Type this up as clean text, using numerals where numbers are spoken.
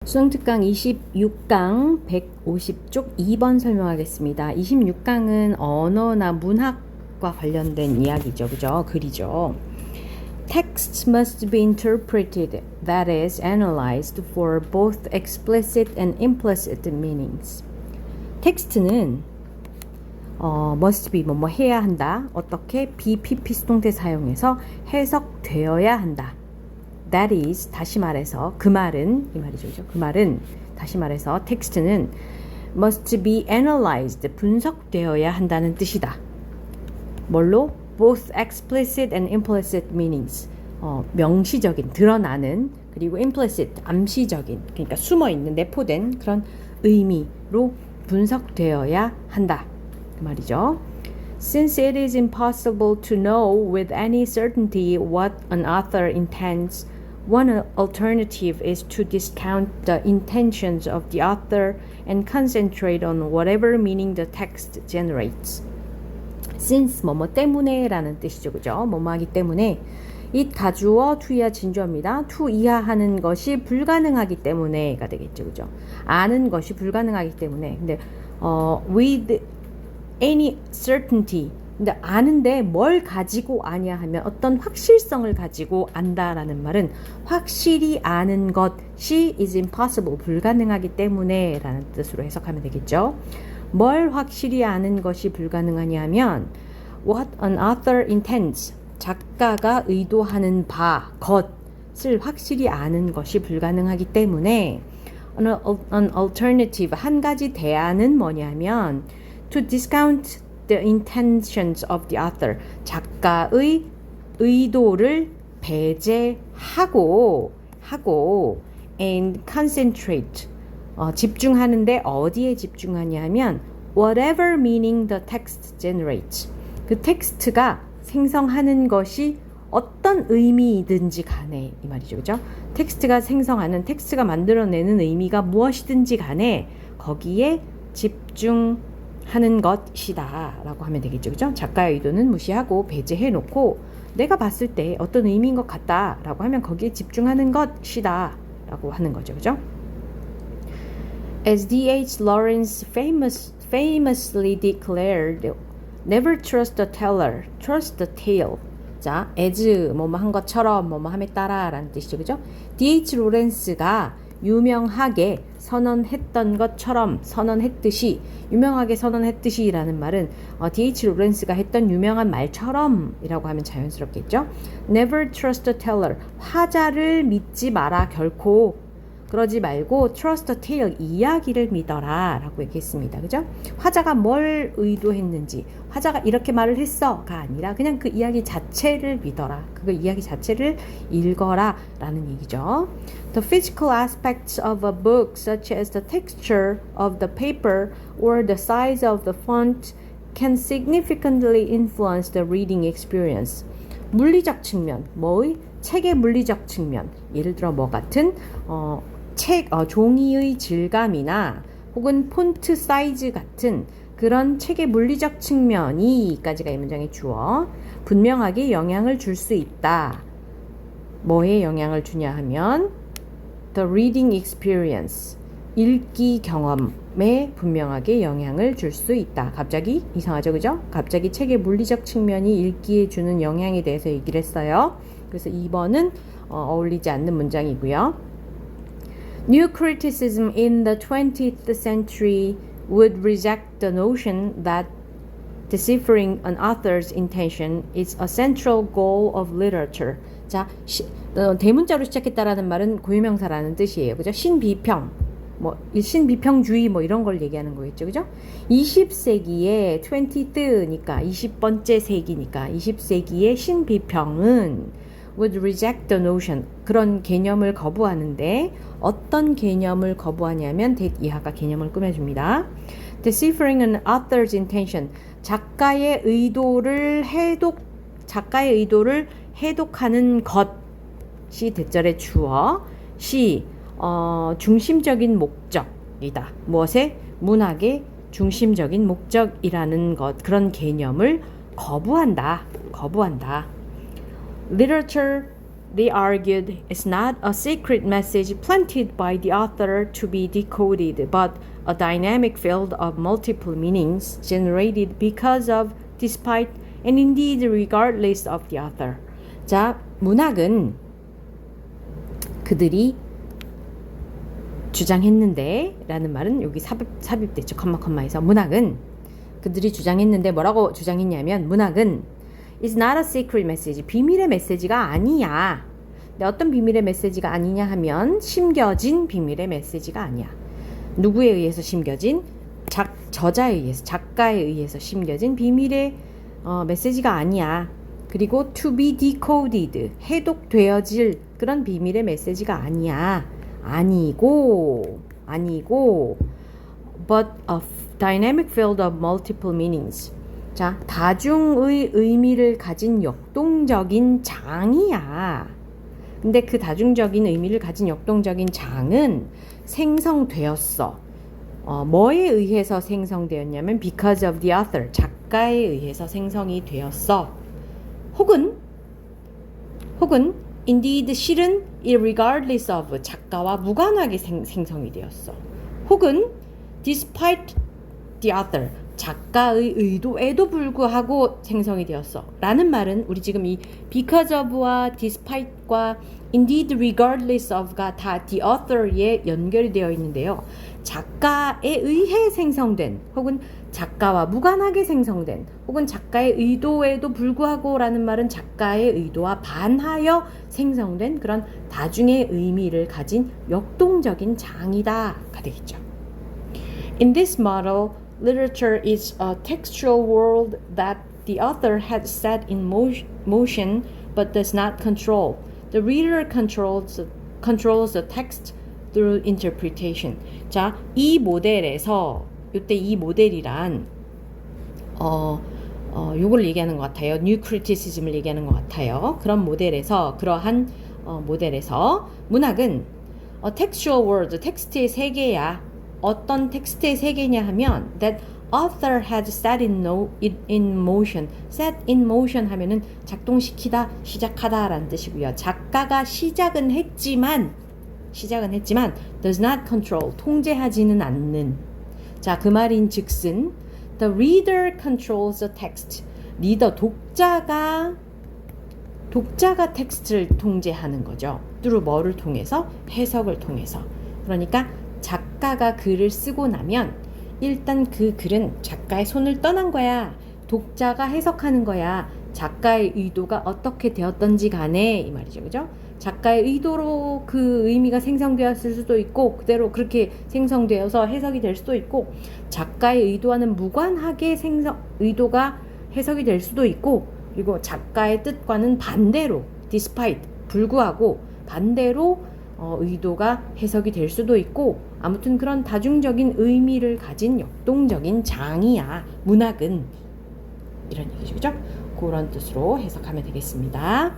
수능특강 26강 150쪽 2번 설명하겠습니다. 26강은 언어나 문학과 관련된 이야기죠. 그죠? 글이죠. Texts must be interpreted, that is, analyzed for both explicit and implicit meanings. 텍스트는 must be 뭐뭐 해야 한다. 어떻게? BPP 수동태 사용해서 해석되어야 한다. That is, 다시 말해서 그 말은 이 말이죠. 그죠? 그 말은 다시 말해서 텍스트는 must be analyzed, 분석되어야 한다는 뜻이다. 뭘로? Both explicit and implicit meanings. 명시적인, 드러나는, 그리고 implicit, 암시적인, 그러니까 숨어있는, 내포된 그런 의미로 분석되어야 한다. 그 말이죠. Since it is impossible to know with any certainty what an author intends, one alternative is to discount the intentions of the author and concentrate on whatever meaning the text generates. Since 뭐뭐 때문에 라는 뜻이죠. 그죠? 뭐뭐 하기 때문에 it 가주어 to 이하 진주어입니다. to 이하 하는 것이 불가능하기 때문에가 되겠죠. 그죠? 아는 것이 불가능하기 때문에. 근데 with any certainty, 근데 아는데 뭘 가지고 아냐 하면 어떤 확실성을 가지고 안다라는 말은 확실히 아는 것이 is impossible, 불가능하기 때문에 라는 뜻으로 해석하면 되겠죠. 뭘 확실히 아는 것이 불가능하냐 하면 what an author intends, 작가가 의도하는 바, 것을 확실히 아는 것이 불가능하기 때문에 an alternative, 한 가지 대안은 뭐냐면 to discount the intentions of the author, 작가의 의도를 배제하고 and concentrate, 집중하는데 어디에 집중하냐면 whatever meaning the text generates, 그 텍스트가 생성하는 것이 어떤 의미이든지 간에 이 말이죠. 그죠? 텍스트가 생성하는, 텍스트가 만들어내는 의미가 무엇이든지 간에 거기에 집중하는 것이다 라고 하면 되겠죠. 그죠? 작가의 의도는 무시하고 배제해 놓고 내가 봤을 때 어떤 의미인 것 같다 라고 하면 거기에 집중하는 것이다 라고 하는 거죠. 그죠? As D.H. Lawrence famously declared, never trust the teller, trust the tale. 자, as 뭐뭐 한 것처럼 뭐뭐 함에 따라 라는 뜻이죠. 그죠? D.H. 로렌스가 유명하게 선언했던 것처럼, 선언했듯이, 유명하게 선언했듯이 라는 말은 D.H. 로렌스가 했던 유명한 말처럼 이라고 하면 자연스럽겠죠. Never trust the teller, 화자를 믿지 마라 결코. 그러지 말고 trust the tale, 이야기를 믿어라 라고 얘기했습니다. 그죠? 화자가 뭘 의도했는지, 화자가 이렇게 말을 했어가 아니라 그냥 그 이야기 자체를 믿어라, 그 이야기 자체를 읽어라 라는 얘기죠. The physical aspects of a book, such as the texture of the paper or the size of the font, can significantly influence the reading experience. 물리적 측면, 뭐의? 책의 물리적 측면, 예를 들어 뭐 같은 종이의 질감이나 혹은 폰트 사이즈 같은 그런 책의 물리적 측면이, 까지가 이 문장의 주어, 분명하게 영향을 줄 수 있다. 뭐에 영향을 주냐 하면 the reading experience, 읽기 경험에 분명하게 영향을 줄 수 있다. 갑자기 이상하죠, 그죠? 갑자기 책의 물리적 측면이 읽기에 주는 영향에 대해서 얘기를 했어요. 그래서 2번은 어울리지 않는 문장이고요. New criticism in the 20th century would reject the notion that deciphering an author's intention is a central goal of literature. 자, 대문자로 시작했다라는 말은 고유명사라는 뜻이에요. 그죠? 신비평, 신비평주의 이런 걸 얘기하는 거겠죠. 그죠? 20세기의 20th니까 20번째 세기니까 20세기의 신비평은 would reject the notion, 그런 개념을 거부하는데 어떤 개념을 거부하냐면 that 이하가 개념을 꾸며줍니다. Deciphering an author's intention, 작가의 의도를 해독하는 것이 대절의 주어, 시 중심적인 목적이다. 무엇에? 문학의 중심적인 목적이라는 것, 그런 개념을 거부한다. Literature they argued it's not a secret message planted by the author to be decoded, but a dynamic field of multiple meanings generated because of, despite, and indeed regardless of the author. 자, 문학은 그들이 주장했는데 라는 말은 여기 삽입됐죠. 컴마에서 문학은 그들이 주장했는데 뭐라고 주장했냐면 문학은 is not a secret message. 비밀의 메시지가 아니야. 근데 어떤 비밀의 메시지가 아니냐 하면 심겨진 비밀의 메시지가 아니야. 누구에 의해서 심겨진? 저자에 의해서, 작가에 의해서 심겨진 비밀의 메시지가 아니야. 그리고 to be decoded, 해독되어질 그런 비밀의 메시지가 아니야. 아니고 but a dynamic field of multiple meanings. 자, 다중의 의미를 가진 역동적인 장이야. 근데 그 다중적인 의미를 가진 역동적인 장은 생성되었어. 뭐에 의해서 생성되었냐면 because of the author, 작가에 의해서 생성이 되었어. 혹은 indeed 실은 irregardless of, 작가와 무관하게 생성이 되었어. 혹은 despite the author, 작가의 의도에도 불구하고 생성이 되었어 라는 말은 우리 지금 이 because of와 despite과 indeed regardless of가 다 the author에 연결이 되어 있는데요. 작가에 의해 생성된 혹은 작가와 무관하게 생성된 혹은 작가의 의도에도 불구하고 라는 말은 작가의 의도와 반하여 생성된 그런 다중의 의미를 가진 역동적인 장이다가 되겠죠. In this model, literature is a textual world that the author has set in motion but does not control. The reader controls the text through interpretation. 자, 이 모델에서 이때 이 모델이란 요걸 얘기하는 것 같아요. New criticism을 얘기하는 것 같아요. 그러한 모델에서 문학은 textual world, 텍스트의 세계야. 어떤 텍스트의 세계냐 하면 that author has set in motion. set in motion 하면은 작동시키다, 시작하다 라는 뜻이고요. 작가가 시작은 했지만 does not control, 통제하지는 않는. 자, 그 말인 즉슨 the reader controls the text. 독자가 텍스트를 통제하는 거죠. through 뭐를 통해서? 해석을 통해서. 그러니까 작가가 글을 쓰고 나면 일단 그 글은 작가의 손을 떠난 거야. 독자가 해석하는 거야. 작가의 의도가 어떻게 되었던지 간에 이 말이죠. 그죠? 작가의 의도로 그 의미가 생성되었을 수도 있고 그대로 그렇게 생성되어서 해석이 될 수도 있고 작가의 의도와는 무관하게 의도가 해석이 될 수도 있고 그리고 작가의 뜻과는 반대로 despite, 불구하고 반대로 의도가 해석이 될 수도 있고 아무튼 그런 다중적인 의미를 가진 역동적인 장이야. 문학은 이런 얘기죠. 그죠? 그런 뜻으로 해석하면 되겠습니다.